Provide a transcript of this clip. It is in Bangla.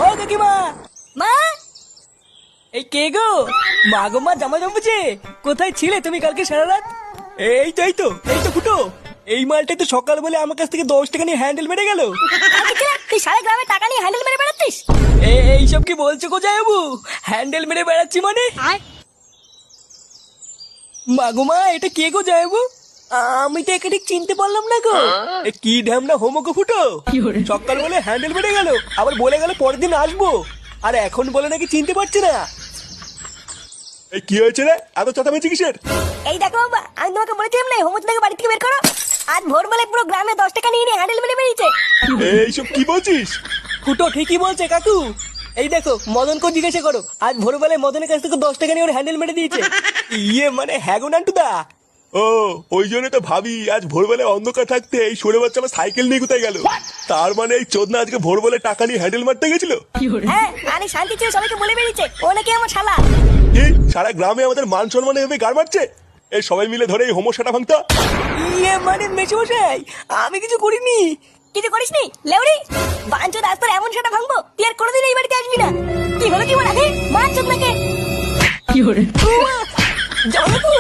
ও কাকিমা, মা এই কে গো? মা গো মা, জামা জমেছে। কোথায় ছিলে তুমি কালকে সারা রাত? এই তো ফুটো। এই মালটাই তো সকাল বলে আমার কাছ থেকে 10 টাকা নিয়ে হ্যান্ডেল মেরে গেল। তুই সারা গ্রামে টাকা নিয়ে হ্যান্ডেল মেরে বেড়াচ্ছিস? এইসব কি বলছো গো জামাইবাবু? হ্যান্ডেল মেরে বেড়াচ্ছি মানে? মা গো মা, এটা কে গো জামাইবাবু? আমি তো একে ঠিক চিনতে পারলাম না গো। কি ঢ্যামনা হোমো গো ফুটো। সকাল বলে হ্যান্ডেল মেরে গেল, আবার বলে গেল পরের দিন আসবো, আর এখন বলে নাকি চিনতে পারছে না। এই কি হয়েছে রে? এত চেঁচামেচি কিসের? এই দেখো বাবা, আমি তোমাকে বলেছিলাম না হোমচদাকে বাড়ি থেকে বের করো। আজ ভোরবেলায় পুরো গ্রামে 10 টাকা নিয়ে হ্যান্ডেল মেরে বেরিয়েছে। এইসব কি বলছিস? ফুটো ঠিকই বলছে কাকু। এই দেখো, মদনকে জিজ্ঞাসা করো, আজ ভোরবেলায় মদনের কাছ থেকে 10 টাকা নিয়ে ওর হ্যান্ডেল মেরে দিয়েছে। ইয়ে মানে হ্যাঁ গো নান্টুদা। ও, ওই জন্য তো ভাবি আজ ভোরবেলায় অন্ধকার থাকতে এই সরে বাচ্চা আমার সাইকেল নিয়ে কোথায় গেল। তার মানে এই চোদনা আজকে ভোরবেলায় টাকা নিয়ে হ্যান্ডেল মারতে গেছিল। হ্যাঁ, আরে শান্তি ছিল, সবাইকে বলে বেরিয়েছে ও নাকি আমার শালা। কি সারা গ্রামে আমাদের মান সম্মান এভাবে গাড় মারছে? এই সবাই মিলে ধরে এই হোমোসাটা ভাঙতা। ইয়ে মানে মেশমশাই, আমি কিছু করিনি। কিছু করিসনি লেউড়ি? বাঞ্চোদ আজ তোর এমন সেটা ভাঙবো তুই আর কোনোদিন এই বাড়িতে আসবি না। কি হলো কি বল আগে বাঞ্চোদ নাকি? জামাইবাবু,